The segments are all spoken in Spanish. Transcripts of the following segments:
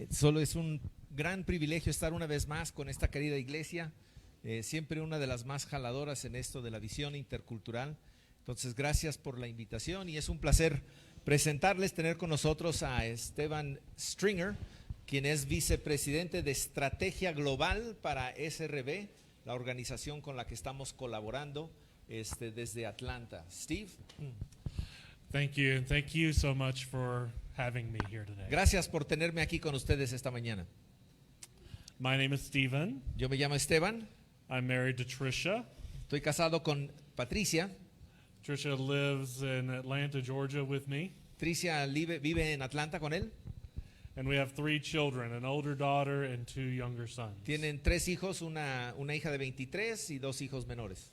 Solo es un gran privilegio estar una vez más con esta querida iglesia, siempre una de las más jaladoras en esto de la visión intercultural. Entonces, gracias por la invitación y es un placer presentarles, tener con nosotros a Esteban Stringer, quien es vicepresidente de Estrategia Global para SRB, la organización con la que estamos colaborando desde Atlanta. Steve. Thank you, and thank you so much for having me here today. Gracias por tenerme aquí con ustedes esta mañana. My name is Stephen. Yo me llamo Esteban. I'm married to Tricia. Estoy casado con Patricia. Tricia lives in Atlanta, Georgia with me. Patricia vive en Atlanta con él. And we have 3 children, an older daughter and 2 younger sons. Tienen 3 hijos, una hija de 23 y 2 hijos menores.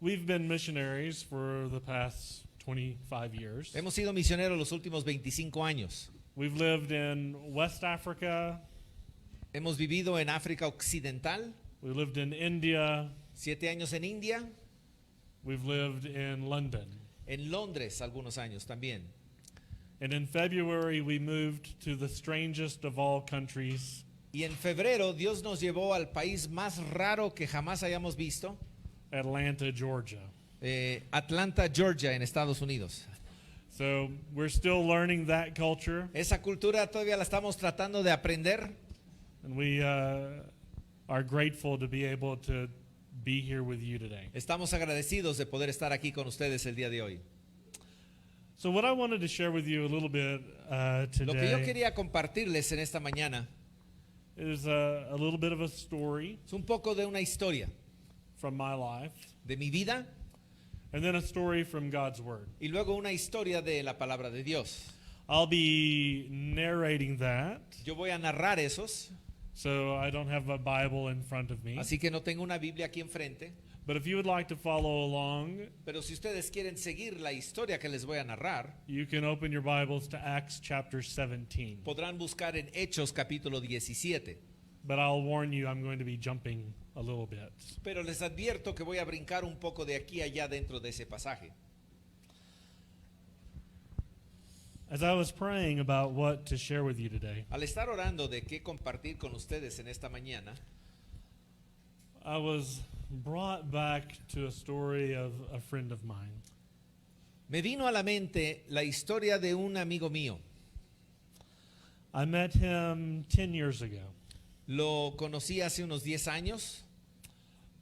We've been missionaries for the past 25 years. Hemos sido misioneros los últimos 25 años. We've lived in West Africa. Hemos vivido en África Occidental. We lived in India. 7 años en India. We've lived in London. En Londres algunos años también. And in February we moved to the strangest of all countries. Y en febrero Dios nos llevó al país más raro que jamás hayamos visto. Atlanta, Georgia. Atlanta, Georgia, en Estados Unidos. So we're still learning that culture. Esa cultura todavía la estamos tratando de aprender. And we are grateful to be able to be here with you today. Estamos agradecidos de poder estar aquí con ustedes el día de hoy. So what I wanted to share with you a little bit Lo que yo today quería compartirles en esta mañana is a little bit of a story es un poco de una historia from my life, de mi vida and then a story from God's Word. y luego una historia de la palabra de Dios. I'll be narrating that, Yo voy a narrar esos, so I don't have a Bible in front of me. así que no tengo una Biblia aquí enfrente, But if you would like to follow along, pero si ustedes quieren seguir la historia que les voy a narrar, you can open your Bibles to Acts chapter 17. podrán buscar en Hechos capítulo 17. But I'll warn you, I'm going to be jumping a little bit. Pero les advierto que voy a brincar un poco de aquí a allá dentro de ese pasaje. As I was praying about what to share with you today, Al estar orando de qué compartir con ustedes en esta mañana, I was brought back to a story of a friend of mine. me vino a la mente la historia de un amigo mío. I met him 10 years ago Lo conocí hace unos 10 años.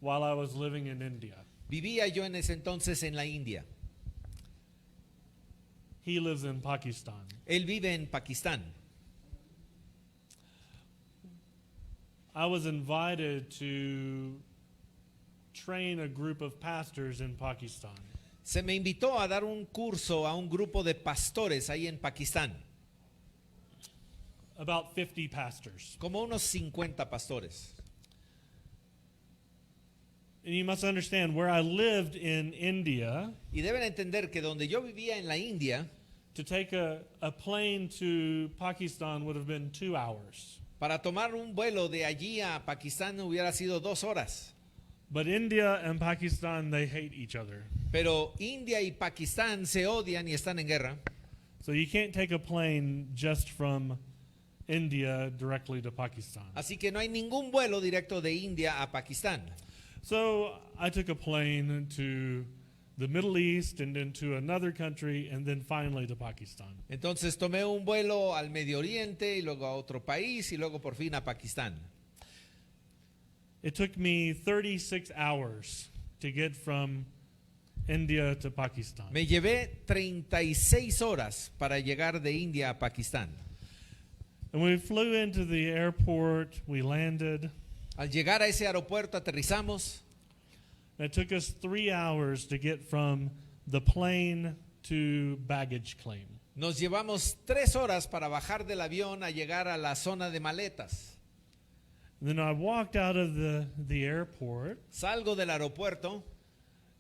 while I was living in India. Vivía yo en ese entonces en la India. He lives in Pakistan. Él vive en Pakistán. I was invited to train a group of pastors in Pakistan. Se me invitó a dar un curso a un grupo de pastores ahí en Pakistán. About 50 pastors. Como unos 50 pastores. And you must understand, where I lived in India, Y deben entender que donde yo vivía en la India, to take a plane to Pakistan would have been 2 hours. para tomar un vuelo de allí a Pakistán hubiera sido 2 horas. But India and Pakistan, they hate each other. Pero India y Pakistán se odian y están en guerra. So you can't take a plane just from India directly to Pakistan. Así que no hay ningún vuelo directo de India a Pakistán. So I took a plane to the Middle East and then to another country and then finally to Pakistan. Entonces tomé un vuelo al Medio Oriente y luego a otro país y luego por fin a Pakistán. It took me 36 hours to get from India to Pakistan. Me llevé 36 horas para llegar de India a Pakistán. And we flew into the airport, we landed, Al llegar a ese aeropuerto aterrizamos It took us 3 hours to get from the plane to baggage claim. Nos llevamos 3 horas para bajar del avión a llegar a la zona de maletas. Then I walked out of the airport, Salgo del aeropuerto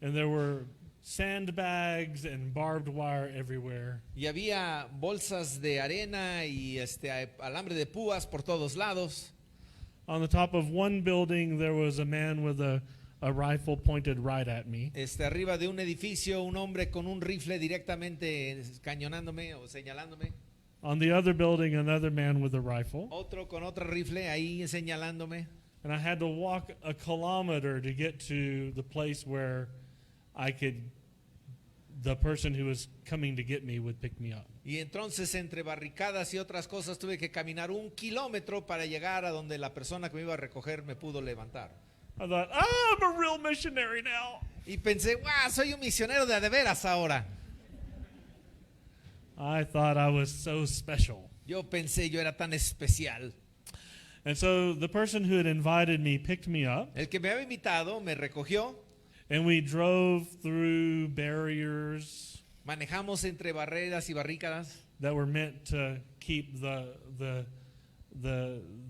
and there were sandbags and barbed wire everywhere. y había bolsas de arena y alambre de púas por todos lados. On the top of one building, there was a man with a rifle pointed right at me. Arriba de un edificio, un hombre con un rifle directamente cañonándome o señalándome. On the other building, another man with a rifle. Otro con otro rifle ahí señalándome. And I had to walk a kilometer to get to the place where the person who was coming to get me would pick me up. Y entonces entre barricadas y otras cosas tuve que caminar 1 kilómetro para llegar a donde la persona que me iba a recoger me pudo levantar. I thought, I'm a real missionary now. Y pensé, wow, soy un misionero de veras ahora. I thought I was so special. Yo pensé yo era tan especial. And so the person who had invited me picked me up, El que me había invitado me recogió. and we drove through barriers Manejamos entre barreras y barricadas that were meant to keep the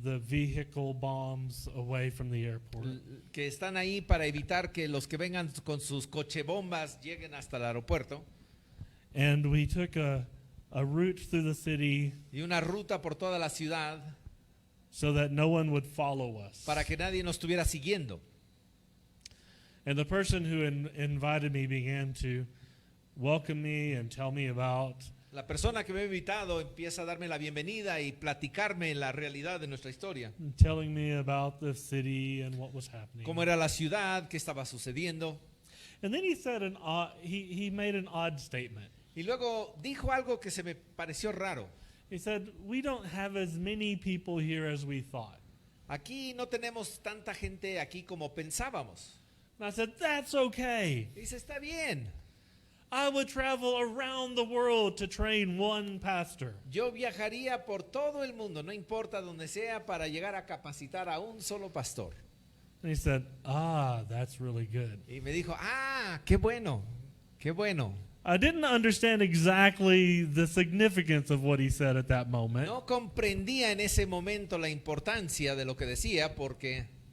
vehicle bombs away from the airport. que están ahí para evitar que los que vengan con sus cochebombas lleguen hasta el aeropuerto. And we took a route through the city Y una ruta por toda la ciudad so that no one would follow us. para que nadie nos estuviera siguiendo. And the person who invited me began to welcome me and tell me about La persona que me ha invitado empieza a darme la bienvenida y platicarme la realidad de nuestra historia. telling me about the city and what was happening. Cómo era la ciudad, qué estaba sucediendo. And then he said he made an odd statement. Y luego dijo algo que se me pareció raro. He said, "We don't have as many people here as we thought." Aquí no tenemos tanta gente aquí como pensábamos. And I said, "That's okay. Y dice, está bien. I would travel around the world to train one pastor." Yo viajaría por todo el mundo, no importa donde sea, para llegar a capacitar a un solo pastor. And he said, "That's really good." Y me dijo, qué bueno, qué bueno. I didn't understand exactly the significance of what he said at that moment, No comprendía en ese momento la importancia de lo que decía,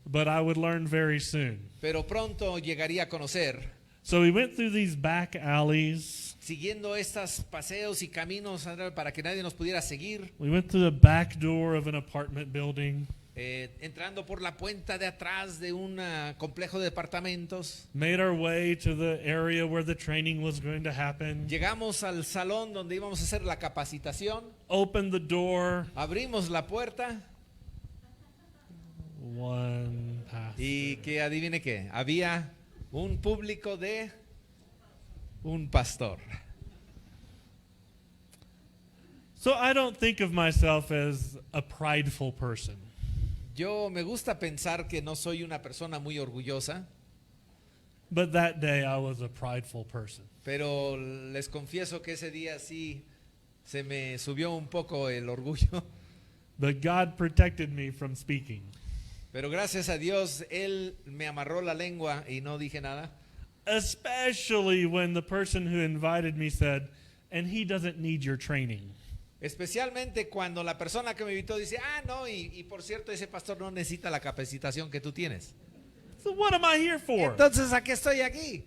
but I would learn very soon. pero pronto llegaría a conocer, So we went through these back alleys. siguiendo estos paseos y caminos para que nadie nos pudiera seguir, We went through the back door of an apartment building, entrando por la puerta de atrás de un complejo de departamentos. made our way to the area where the training was going to happen, Llegamos al salón donde íbamos a hacer la capacitación, opened the door, abrimos la puerta one pastor. y que adivine qué, había un público de un pastor. So I don't think of myself as a prideful person. Yo me gusta pensar que no soy una persona muy orgullosa, But that day I was a prideful person. pero les confieso que ese día sí se me subió un poco el orgullo. But God protected me from speaking. Pero gracias a Dios, Él me amarró la lengua y no dije nada. Especially when the person who invited me said, "And he doesn't need your training." Especialmente cuando la persona que me invitó dice, no, y por cierto, ese pastor no necesita la capacitación que tú tienes. So what am I here for? Entonces, ¿a qué estoy aquí?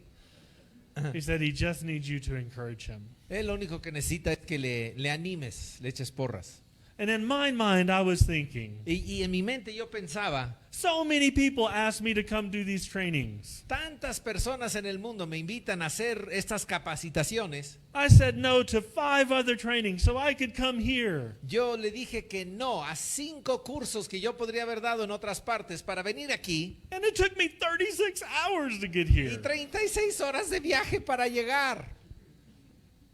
He said he just needs you to encourage him. Él lo único que necesita es que le animes, le eches porras. And in my mind, I was thinking, Y en mi mente yo pensaba, so many people ask me to come do these trainings. tantas personas en el mundo me invitan a hacer estas capacitaciones. I said no to 5 other trainings so I could come here. Yo le dije que no a 5 cursos que yo podría haber dado en otras partes para venir aquí. And it took me 36 hours to get Y here. 36 horas de viaje para llegar.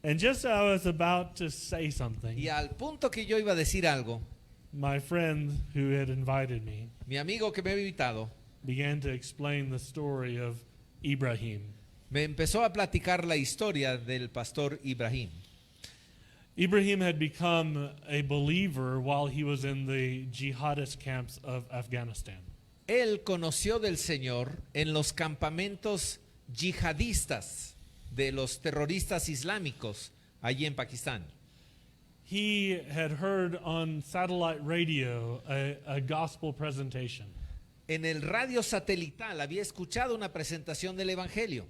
And just as I was about to say something, Y al punto que yo iba a decir algo, my friend who had invited me mi amigo que me había invitado began to explain the story of Ibrahim. me empezó a platicar la historia del pastor Ibrahim. Ibrahim had become a believer while he was in the jihadist camps of Afghanistan. él conoció del Señor en los campamentos yihadistas de los terroristas islámicos allí en Pakistán. He had heard on satellite radio a gospel presentation. En el radio satelital había escuchado una presentación del Evangelio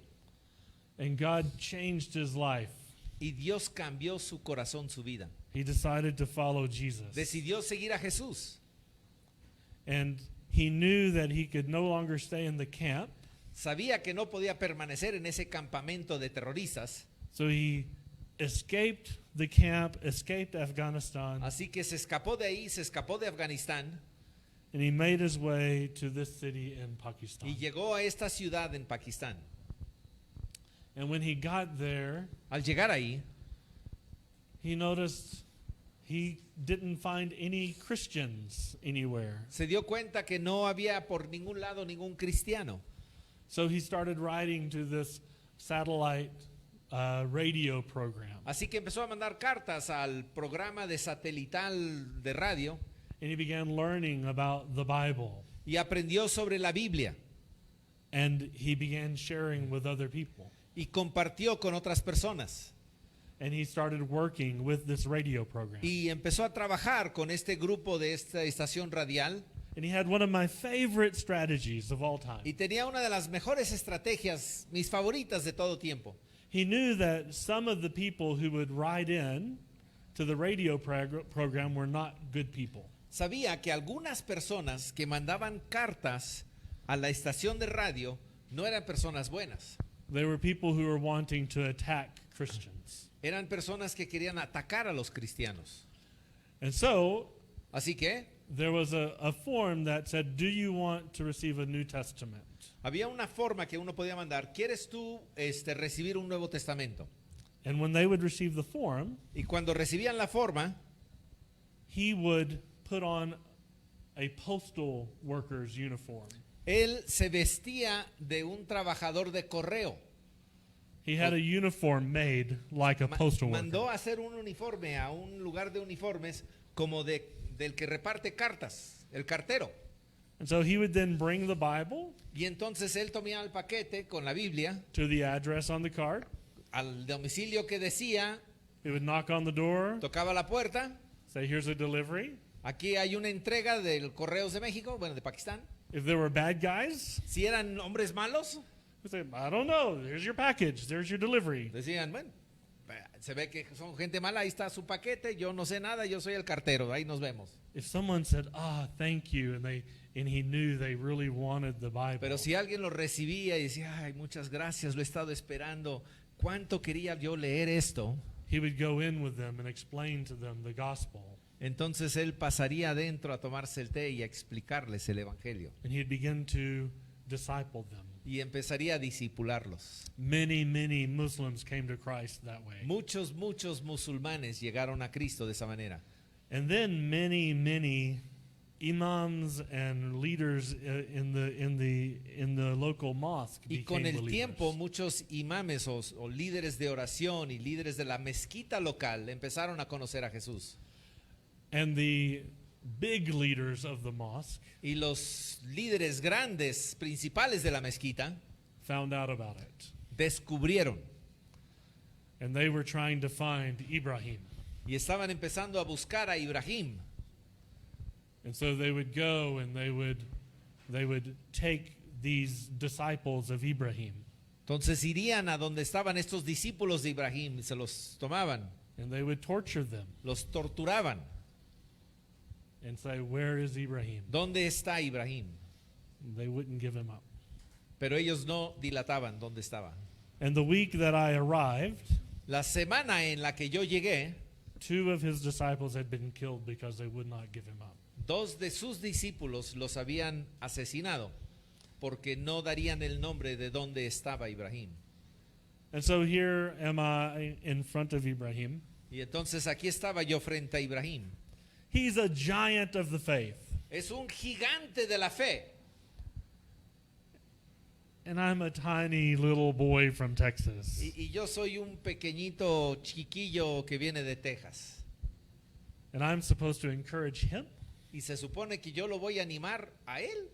And God changed his life. y Dios cambió su corazón, su vida. He decided to follow Jesus. Decidió seguir a Jesús. And he knew that he could no longer stay in the camp. Sabía que no podía permanecer en ese campamento de terroristas, So he escaped the camp, escaped Afghanistan, así que se escapó de ahí, se escapó de Afganistán and he made his way to this city in Pakistan. y llegó a esta ciudad en Pakistán. And when he got there, Al llegar ahí, he noticed he didn't find any Christians anywhere. se dio cuenta que no había por ningún lado ningún cristiano. So he started writing to this satellite radio program. Así que empezó a mandar cartas al programa de satelital de radio And he began learning about the Bible. y aprendió sobre la Biblia And he began sharing with other people. y compartió con otras personas. And he started working with this radio program. Y empezó a trabajar con este grupo de esta estación radial And he had one of my favorite strategies of all time. y tenía una de las mejores estrategias, mis favoritas de todo tiempo. He knew that some of the people who would write in to the radio program were not good people. Sabía que algunas personas que mandaban cartas a la estación de radio no eran personas buenas. They were people who were wanting to attack Christians. Eran personas que querían atacar a los cristianos. And so Así que there was a form that said, do you want to receive a New Testament? había una forma que uno podía mandar. ¿Quieres tú recibir un Nuevo Testamento? And when they would receive the form, Y cuando recibían la forma, he would put on a postal worker's uniform. él se vestía de un trabajador de correo. He had a uniform made like a postal Mandó worker. a hacer un uniforme a un lugar de uniformes como del que reparte cartas, el cartero. And so he would then bring the Bible Y entonces él tomaba el paquete con la Biblia to the address on the card. al domicilio que decía, He would knock on the door, tocaba la puerta. say, here's a delivery. Aquí hay una entrega del Correos de México, bueno, de Pakistán. If there were bad guys, Si eran hombres malos, he'd say, I don't know, here's your package, there's your delivery. decían, bueno, se ve que son gente mala, ahí está su paquete, yo no sé nada, yo soy el cartero, ahí nos vemos. If someone said, thank you, and he knew they really wanted the Bible, Pero si alguien lo recibía y decía, ay, muchas gracias, lo he estado esperando, ¿cuánto quería yo leer esto? he would go in with them and explain to them the gospel. Entonces él pasaría adentro a tomarse el té y a explicarles el Evangelio. And he'd begin to disciple them. Y empezaría a discipularlos. Many, many Muslims came to Christ that way. Muchos musulmanes llegaron a Cristo de esa manera. And then many, many imams and leaders in the local mosque Y became con el believers. tiempo muchos imames o líderes de oración y líderes de la mezquita local empezaron a conocer a Jesús. And the big leaders of the mosque Y los líderes grandes, principales de la mezquita, found out about it. descubrieron And they were trying to find Ibrahim. y estaban empezando a buscar a Ibrahim. And so they would go and they would take these disciples of Ibrahim Entonces irían a donde estaban estos discípulos de Ibrahim y se los tomaban, and they would torture them los torturaban. and say, where is Ibrahim? ¿Dónde está Ibrahim? They wouldn't give him up. Pero ellos no dilataban dónde estaba. And the week that I arrived, La semana en la que yo llegué, 2 of his disciples had been killed because they would not give him up. 2 de sus discípulos los habían asesinado porque no darían el nombre de dónde estaba Ibrahim. And so here am I in front of Ibrahim. Y entonces aquí estaba yo frente a Ibrahim. He's a giant of the faith. Es un gigante de la fe. And I'm a tiny little boy from Texas. Y yo soy un pequeñito chiquillo que viene de Texas. And I'm supposed to encourage him? Y se supone que yo lo voy a animar a él.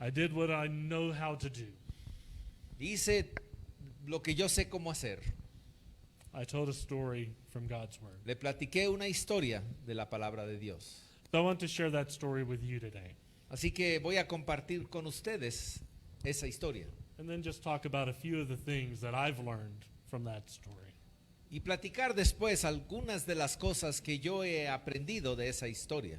I did what I know how to do. Hice lo que yo sé cómo hacer. I told a story from God's Word. Le platiqué una historia de la palabra de Dios. So I want to share that story with you today. Así que voy a compartir con ustedes esa historia. And then just talk about a few of the things that I've learned from that story. Y platicar después algunas de las cosas que yo he aprendido de esa historia.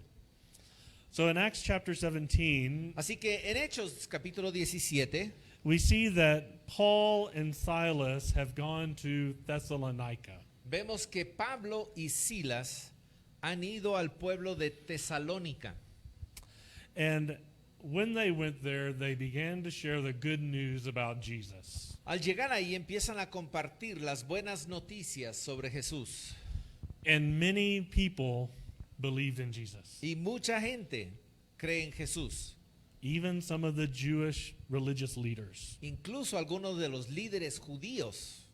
So in Acts chapter 17, Así que en Hechos capítulo 17 we see that Paul and Silas have gone to Thessalonica. vemos que Pablo y Silas han ido al pueblo de Tesalónica. And when they went there, they began to share the good news about Jesus. Al llegar ahí empiezan a compartir las buenas noticias sobre Jesús. And many people believed in Jesus. Y mucha gente cree en Jesús. Even some of the Jewish religious leaders. Incluso algunos de los líderes judíos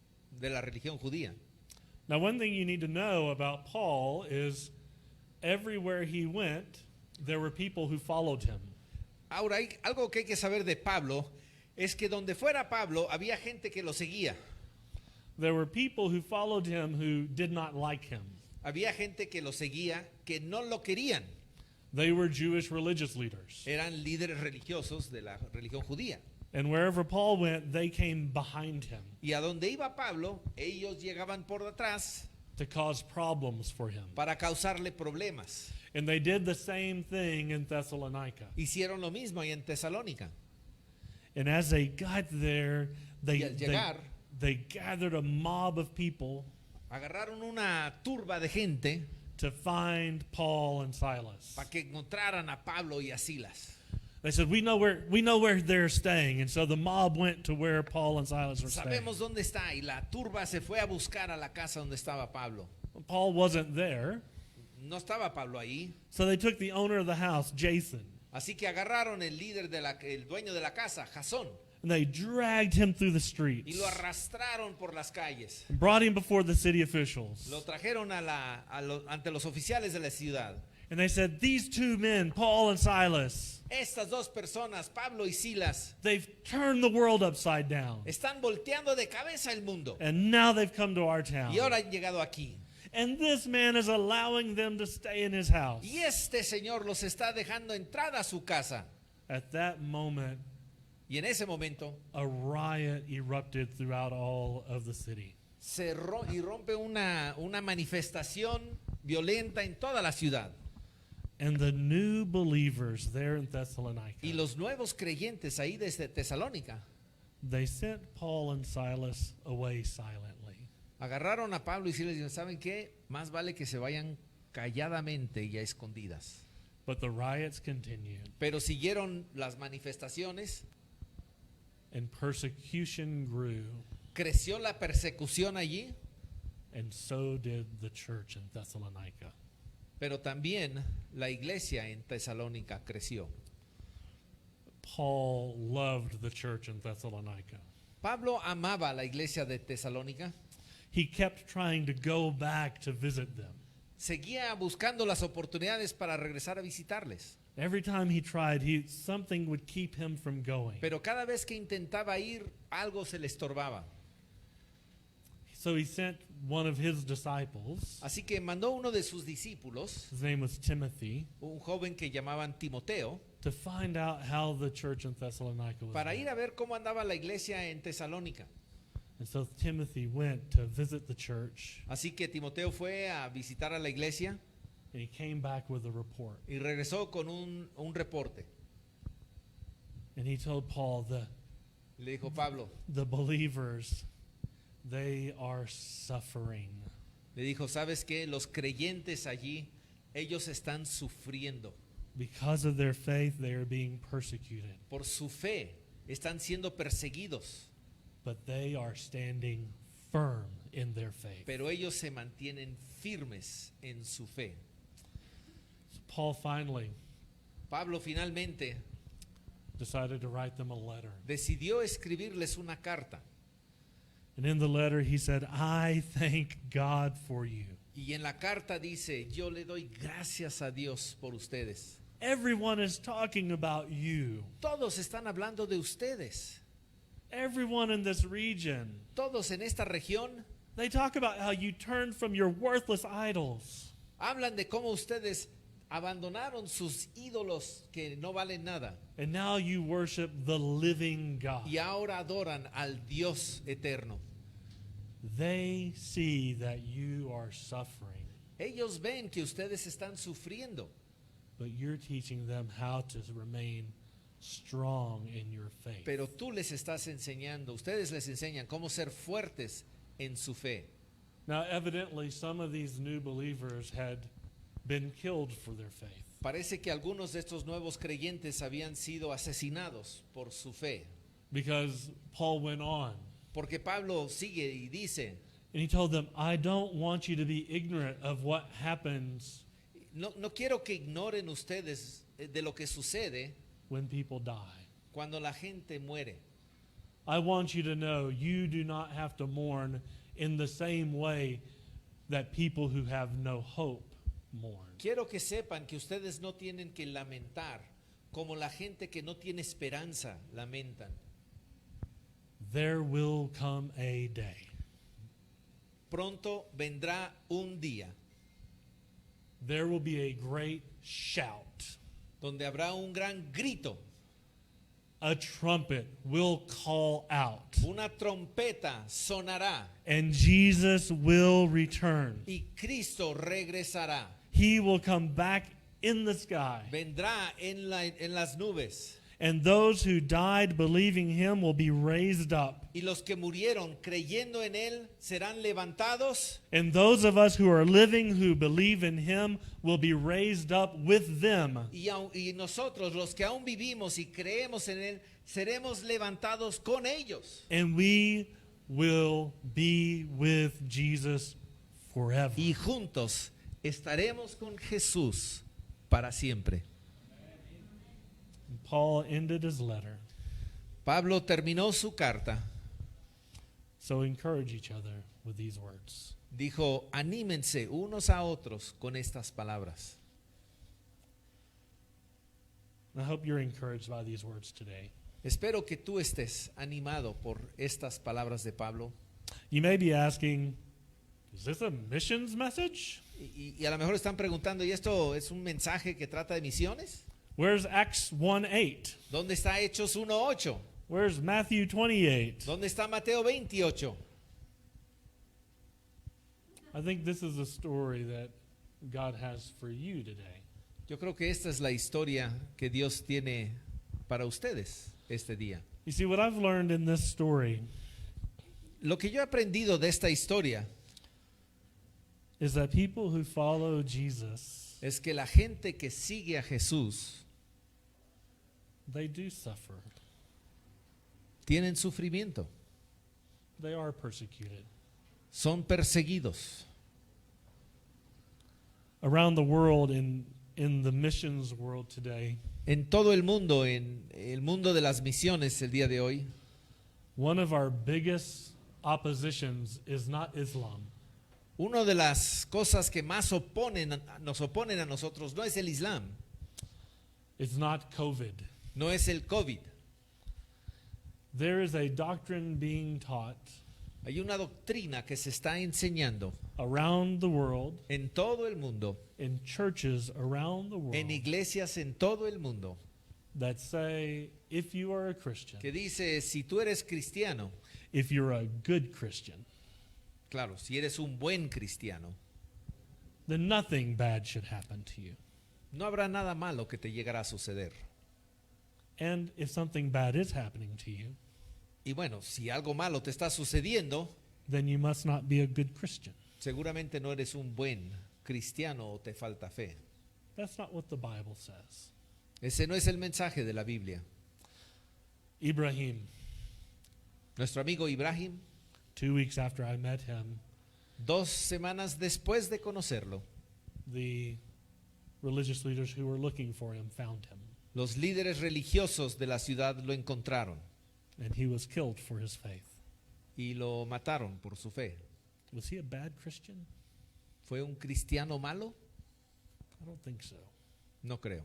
de la religión judía. Now, one thing you need to know about Paul is everywhere he went, there were people who followed him. Ahora, algo que hay que saber de Pablo es que donde fuera Pablo había gente que lo seguía. There were people who followed him who did not like him. Había gente que lo seguía que no lo querían. They were Jewish religious leaders. Eran líderes religiosos de la religión judía. And wherever Paul went, they came behind him Y a donde iba Pablo, ellos llegaban por detrás to cause problems for him. para causarle problemas. And they did the same thing in Thessalonica. Hicieron lo mismo ahí en Tesalónica. And as they got there, Y al llegar, they gathered a mob of people agarraron una turba de gente to find Paul and Silas. para que encontraran a Pablo y a Silas. They said, we know where they're staying. And so the mob went to where Paul and Silas were staying. Sabemos dónde está y la turba se fue a buscar a la casa donde estaba Pablo. Paul wasn't there. No estaba Pablo ahí, So they took the owner of the house, Jason, así que agarraron el líder el dueño de la casa, Jasón, and they dragged him through the y streets lo arrastraron por las calles. and brought him before the city officials. Lo trajeron ante los oficiales de la ciudad. And they said, these two men, Paul and Silas, Estas dos personas, Pablo y Silas, they've turned the world upside down. están volteando de cabeza el mundo And now they've come to our town. y ahora han llegado aquí. And this man is allowing them to stay in his house. Y este señor los está dejando entrada a su casa. At that moment, Y en ese momento a riot erupted throughout all of the city. se rompe una manifestación violenta en toda la ciudad. And the new believers there in Thessalonica, Y los nuevos creyentes ahí desde Tesalónica they sent Paul and Silas away silently. agarraron a Pablo y Silas y dijeron, ¿saben qué? Más vale que se vayan calladamente y a escondidas. But the riots continued, Pero siguieron las manifestaciones, and persecution grew, creció la persecución allí, and so did the church in Thessalonica. pero también la iglesia en Tesalónica creció. Paul loved the church in Thessalonica. Pablo amaba a la iglesia de Tesalónica, He kept trying to go back to visit them. seguía buscando las oportunidades para regresar a visitarles. Every time he tried, something would keep him from going. Pero cada vez que intentaba ir, algo se le estorbaba. So he sent one of his disciples, Así que mandó uno de sus discípulos, his name was Timothy, un joven que llamaban Timoteo, to find out how the church in Thessalonica was para doing. ir a ver cómo andaba la iglesia en Tesalónica. And so Timothy went to visit the church, Así que Timoteo fue a visitar a la iglesia and he came back with a report. y regresó con un reporte. And he told Paul, Le dijo, Pablo, the believers, they are suffering. le dijo, ¿sabes qué? Los creyentes allí, ellos están sufriendo. Because of their faith, they are being persecuted. Por su fe, están siendo perseguidos. But they are standing firm in their faith. Pero ellos se mantienen firmes en su fe. So Paul finally Pablo finalmente decided to write them a letter. decidió escribirles una carta. And in the letter he said, I thank God for you. Y en la carta dice, yo le doy gracias a Dios por ustedes. Everyone is talking about you. Todos están hablando de ustedes. Everyone in this region. Todos en esta región They talk about how you turned from your worthless idols hablan de cómo ustedes abandonaron sus ídolos que no valen nada and now you worship the living God. y ahora adoran al Dios eterno. They see that you are suffering, Ellos ven que ustedes están sufriendo, but you're teaching them how to remain strong in your faith. pero tú les estás enseñando, ustedes les enseñan cómo ser fuertes en su fe. Now, evidently, some of these new believers had been killed for their faith. Parece que algunos de estos nuevos creyentes habían sido asesinados por su fe, Because Paul went on porque Pablo sigue y dice, and he told them, I don't want you to be ignorant of what happens no quiero que ignoren ustedes de lo que sucede when people die. cuando la gente muere. I want you to know you do not have to mourn in the same way that people who have no hope mourn. Quiero que sepan que ustedes no tienen que lamentar como la gente que no tiene esperanza lamentan. There will come a day. Pronto vendrá un día There will be a great shout. donde habrá un gran grito, A trumpet will call out, una trompeta sonará and Jesus will return. y Cristo regresará. He will come back in the sky, Vendrá en las nubes and those who died believing him will be raised up. y los que murieron creyendo en Él serán levantados And those of us who are living who believe in him will be raised up with them. y nosotros los que aún vivimos y creemos en Él seremos levantados con ellos. And we will be with Jesus forever. Y juntos estaremos con Jesús para siempre. Paul ended his letter. Pablo terminó su carta. So encourage each other with these words. Dijo, anímense unos a otros con estas palabras. I hope you're encouraged by these words today. Espero que tú estés animado por estas palabras de Pablo. You may be asking, is this a missions message? Y a lo mejor están preguntando, ¿y esto es un mensaje que trata de misiones? Where's Acts 1:8? ¿Dónde está Hechos 1:8? Where's Matthew 28? ¿Dónde está Mateo 28? I think this is a story that God has for you today. Yo creo que esta es la historia que Dios tiene para ustedes este día. You see, what I've learned in this story Lo que yo he aprendido de esta historia is that people who follow Jesus, es que la gente que sigue a Jesús they do suffer. tienen sufrimiento, They are persecuted. son perseguidos. Around the world, in the missions world today, En todo el mundo, en el mundo de las misiones el día de hoy, one of our biggest oppositions is not Islam. una de las cosas que más nos oponen a nosotros no es el Islam, It's not COVID. no es el COVID. There is a doctrine being taught Hay una doctrina que se está enseñando around the world, en todo el mundo, in churches around the world, en iglesias en todo el mundo, that say if you are a Christian, que dice, si tú eres cristiano, if you're a good Christian, claro, si eres un buen cristiano, then nothing bad should happen to you. no habrá nada malo que te llegará a suceder. And if something bad is happening to you, Y bueno, si algo malo te está sucediendo, then you must not be a good Christian. seguramente no eres un buen cristiano o te falta fe. That's not what the Bible says. Ese no es el mensaje de la Biblia. Ibrahim, Nuestro amigo Ibrahim, 2 weeks after I met him, 2 semanas después de conocerlo, the religious leaders who were looking for him found him, los líderes religiosos de la ciudad lo encontraron and he was killed for his faith. y lo mataron por su fe. Was he a bad Christian? ¿Fue un cristiano malo? I don't think so. No creo.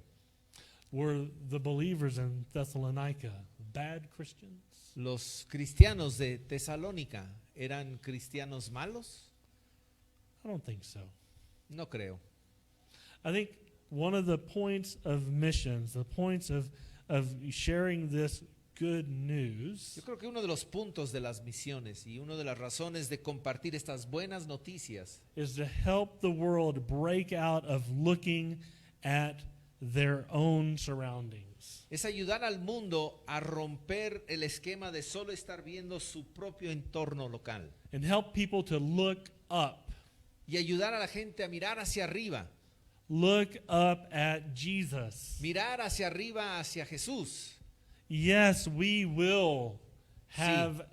Were the believers in Thessalonica bad Christians? ¿Los cristianos de Tesalónica eran cristianos malos? I don't think so. No creo. I think one of the points of missions, the points of sharing this good news, Yo creo que uno de los puntos de las misiones y una de las razones de compartir estas buenas noticias is to help the world break out of looking at their own surroundings. es ayudar al mundo a romper el esquema de solo estar viendo su propio entorno local And help people to look up. y ayudar a la gente a mirar hacia arriba, Look up at Jesus. mirar hacia arriba hacia Jesús. Yes, we will have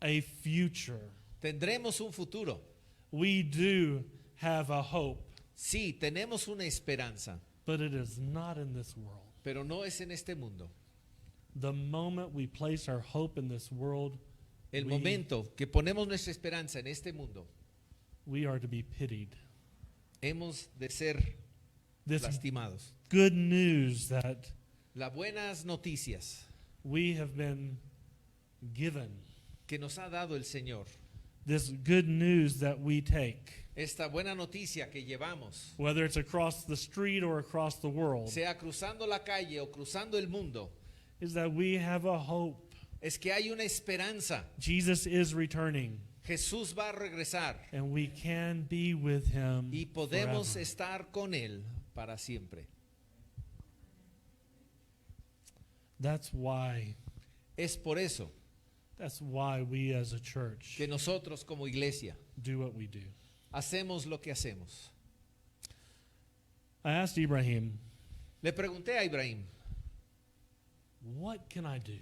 a future. Tendremos un futuro. We do have a hope, Sí, tenemos una esperanza, but it is not in this world. pero no es en este mundo. The moment we place our hope in this world, El we- momento que ponemos nuestra esperanza en este mundo, we are to be pitied. hemos de ser This lastimados. good news that Las buenas noticias we have been given, que nos ha dado el Señor, this good news that we take, esta buena noticia que llevamos, whether it's across the street or across the world, sea cruzando la calle o cruzando el mundo, is that we have a hope. es que hay una esperanza. Jesus is returning, Jesús va a regresar and we can be with him y podemos forever. estar con Él para siempre. That's why Es por eso we as a church que nosotros como iglesia do what we do. hacemos lo que hacemos. I asked Ibrahim, Le pregunté a Ibrahim, what can I do?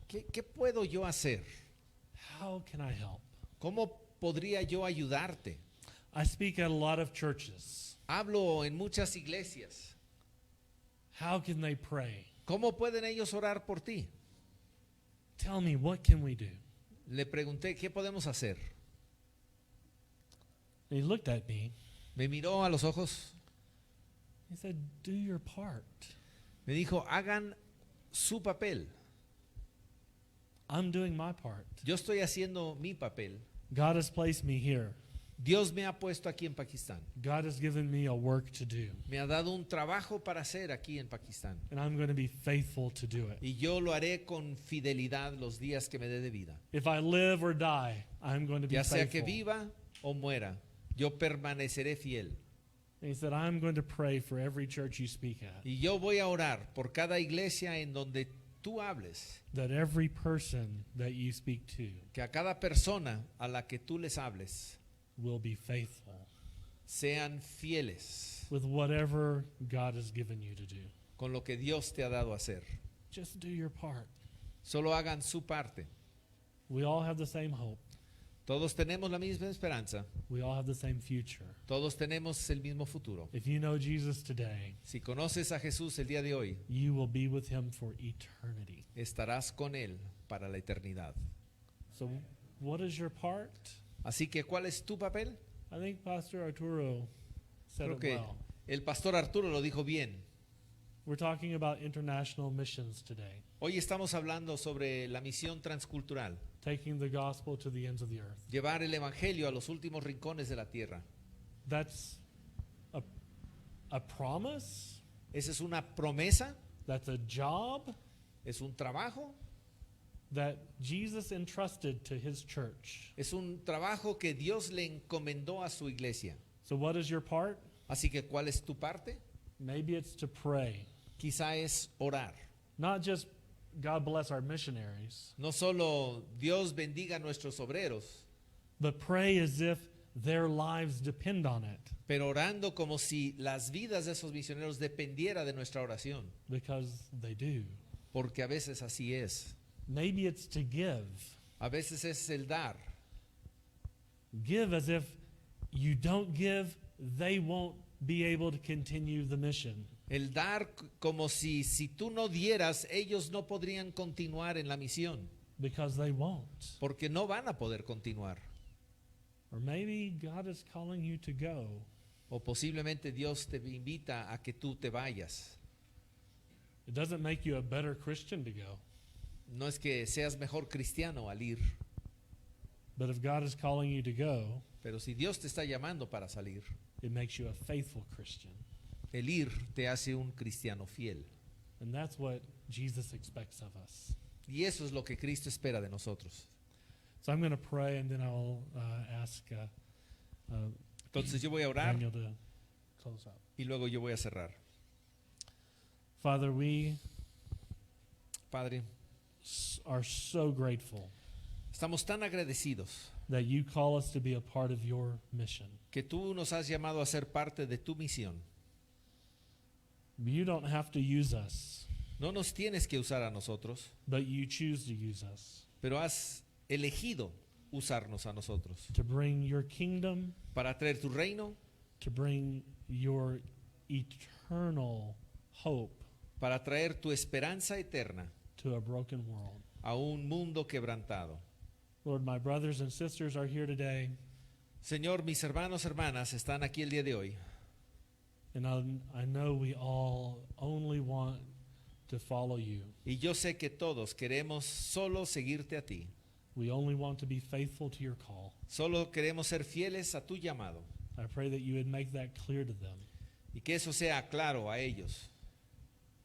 ¿qué puedo yo hacer? How can I help? ¿Cómo podría yo ayudarte? I speak at a lot of churches. Hablo en muchas iglesias. How can they pray? ¿Cómo pueden ellos orar por ti? Tell me, what can we do? Le pregunté, ¿qué podemos hacer? And he looked at me. Me miró a los ojos, He said, do your part. me dijo, hagan su papel. I'm doing my part. Yo estoy haciendo mi papel. God has placed me here. Dios me ha puesto aquí en Pakistán. God has given me a work to do. Me ha dado un trabajo para hacer aquí en Pakistán. And I'm going to be faithful to do it. Y yo lo haré con fidelidad los días que me dé de vida. If I live or die, I'm going to be Ya sea que faithful. viva o muera, yo permaneceré fiel. And he said, I'm going to pray for every church you speak at, Y yo voy a orar por cada iglesia en donde tú hables, that every person that you speak to que a cada persona a la que tú les hables will be faithful sean fieles with whatever God has given you to do. con lo que Dios te ha dado a hacer. Just do your part. Solo hagan su parte. We all have the same hope. Todos tenemos la misma esperanza. We all have the same future. Todos tenemos el mismo futuro. If you know Jesus today, Si conoces a Jesús el día de hoy, you will be with him for eternity. estarás con Él para la eternidad. So what is your part? Así que, ¿cuál es tu papel? I think Pastor Arturo said Creo it que well. el pastor Arturo lo dijo bien. We're talking about international missions today, Hoy estamos hablando sobre la misión transcultural, taking the gospel to the ends of the earth. llevar el evangelio a los últimos rincones de la tierra. That's a promise. Esa es una promesa, That's a job es un trabajo, that Jesus entrusted to his church. es un trabajo que Dios le encomendó a su iglesia. So what is your part? Así que, ¿cuál es tu parte? Maybe it's to pray. Quizá es orar. Not just God bless our missionaries, No solo Dios bendiga a nuestros obreros, but pray as if their lives depend on it, pero orando como si las vidas de esos misioneros dependiera de nuestra oración, because they do. porque a veces así es. Maybe it's to give. A veces es el dar. Give as if you don't give, they won't be able to continue the mission. El dar como si tú no dieras, ellos no podrían continuar en la misión, Because they won't. porque no van a poder continuar. Or maybe God is calling you to go. O posiblemente Dios te invita a que tú te vayas. It doesn't make you a better Christian to go. No es que seas mejor cristiano al ir, But if God is calling you to go, pero si Dios te está llamando para salir, it makes you a faithful Christian. el ir te hace un cristiano fiel. And that's what Jesus expects of us. Y eso es lo que Cristo espera de nosotros. So I'm going to pray, and then I'll ask Entonces yo voy a orar Daniel to close up. y luego yo voy a cerrar. Father, we Padre, are so grateful estamos tan agradecidos that you call us to be a part of your mission. que tú nos has llamado a ser parte de tu misión. You don't have to use us, No nos tienes que usar a nosotros, but you choose to use us pero has elegido usarnos a nosotros to bring your kingdom, para traer tu reino, to bring your eternal hope para traer tu esperanza eterna to a broken world. a un mundo quebrantado. Lord, my brothers and sisters are here today, Señor, mis hermanos, hermanas están aquí el día de hoy and I know we all only want to follow you. y yo sé que todos queremos solo seguirte a ti. We only want to be faithful to your call. Solo queremos ser fieles a tu llamado I pray that you would make that clear to them y que eso sea claro a ellos.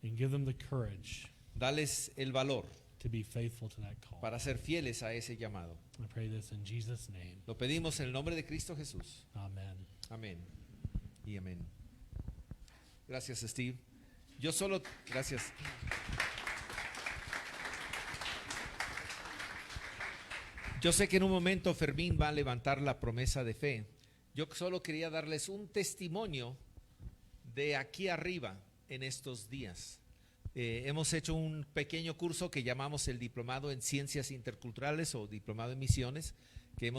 and give them the courage Dales el valor to be faithful to that call. para ser fieles a ese llamado. I pray this in Jesus' name. Lo pedimos en el nombre de Cristo Jesús. Amen. Amén y amén. Gracias, Steve. Gracias. Yo sé que en un momento Fermín va a levantar la promesa de fe. Yo solo quería darles un testimonio de aquí arriba en estos días. Hemos hecho un pequeño curso que llamamos el Diplomado en Ciencias Interculturales o Diplomado en Misiones, que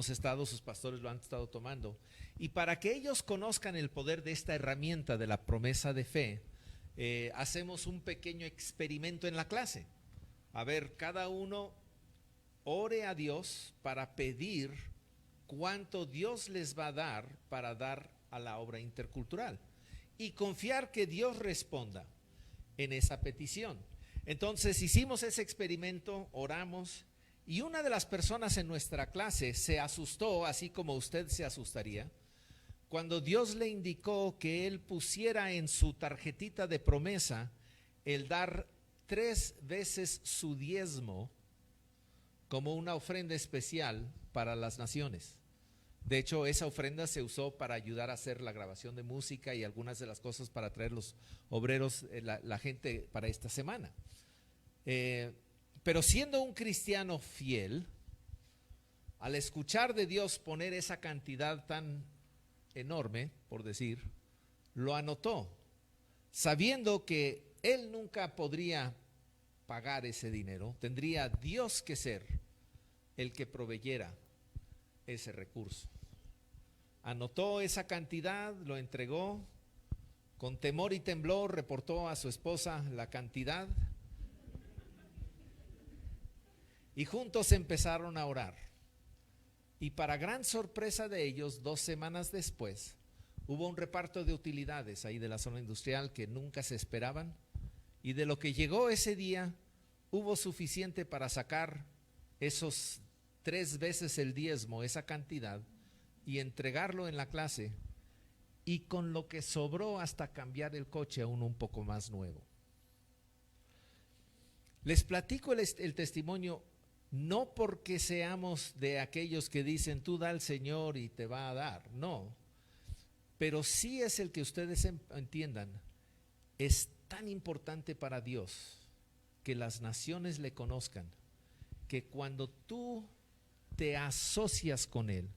sus pastores lo han estado tomando. Y para que ellos conozcan el poder de esta herramienta de la promesa de fe, hacemos un pequeño experimento en la clase. A ver, cada uno ore a Dios para pedir cuánto Dios les va a dar para dar a la obra intercultural y confiar que Dios responda en esa petición. Entonces hicimos ese experimento, oramos, y una de las personas en nuestra clase se asustó, así como usted se asustaría, cuando Dios le indicó que él pusiera en su tarjetita de promesa el dar 3 veces su diezmo como una ofrenda especial para las naciones. De hecho, esa ofrenda se usó para ayudar a hacer la grabación de música y algunas de las cosas para traer los obreros, la gente para esta semana. Pero siendo un cristiano fiel, al escuchar de Dios poner esa cantidad tan enorme, por decir, lo anotó, sabiendo que él nunca podría pagar ese dinero, tendría Dios que ser el que proveyera ese recurso. Anotó esa cantidad, lo entregó, con temor y temblor reportó a su esposa la cantidad y juntos empezaron a orar. Y para gran sorpresa de ellos, 2 semanas después, hubo un reparto de utilidades ahí de la zona industrial que nunca se esperaban, y de lo que llegó ese día, hubo suficiente para sacar esos 3 veces el diezmo, esa cantidad, y entregarlo en la clase, y con lo que sobró hasta cambiar el coche a uno un poco más nuevo. Les platico el testimonio no porque seamos de aquellos que dicen tú da al Señor y te va a dar, no, pero sí es el que ustedes entiendan, es tan importante para Dios que las naciones le conozcan, que cuando tú te asocias con Él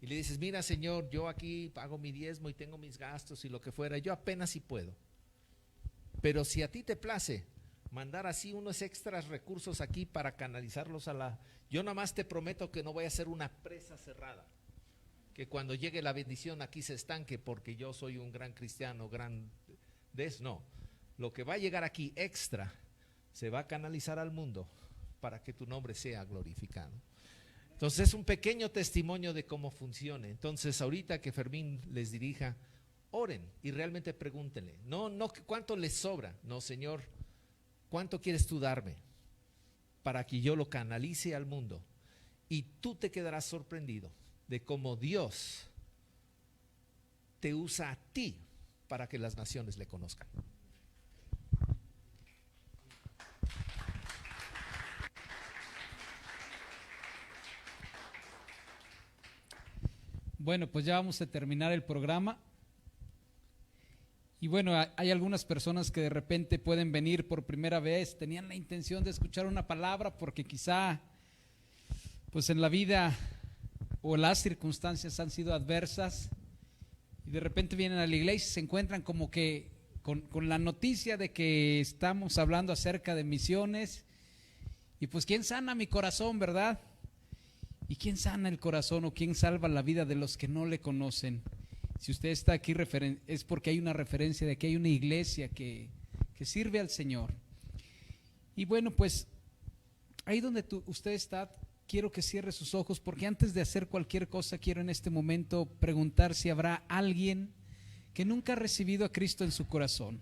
y le dices, mira Señor, yo aquí pago mi diezmo y tengo mis gastos y lo que fuera, yo apenas si puedo, pero si a ti te place mandar así unos extras recursos aquí para canalizarlos yo nada más te prometo que no voy a ser una presa cerrada, que cuando llegue la bendición aquí se estanque porque yo soy un gran cristiano, no, lo que va a llegar aquí extra se va a canalizar al mundo para que tu nombre sea glorificado. Entonces es un pequeño testimonio de cómo funciona. Entonces ahorita que Fermín les dirija, oren y realmente pregúntenle, no cuánto les sobra, no Señor, ¿Cuánto quieres tú darme para que yo lo canalice al mundo? Y tú te quedarás sorprendido de cómo Dios te usa a ti para que las naciones le conozcan. Bueno, pues ya vamos a terminar el programa. Y bueno, hay algunas personas que de repente pueden venir por primera vez, tenían la intención de escuchar una palabra porque quizá pues en la vida o las circunstancias han sido adversas y de repente vienen a la iglesia y se encuentran como que con la noticia de que estamos hablando acerca de misiones y pues ¿quién sana mi corazón, verdad? ¿Y quién sana el corazón o quién salva la vida de los que no le conocen? Si usted está aquí es porque hay una referencia de que hay una iglesia que sirve al Señor. Y bueno, pues ahí donde usted está, quiero que cierre sus ojos porque antes de hacer cualquier cosa quiero en este momento preguntar si habrá alguien que nunca ha recibido a Cristo en su corazón.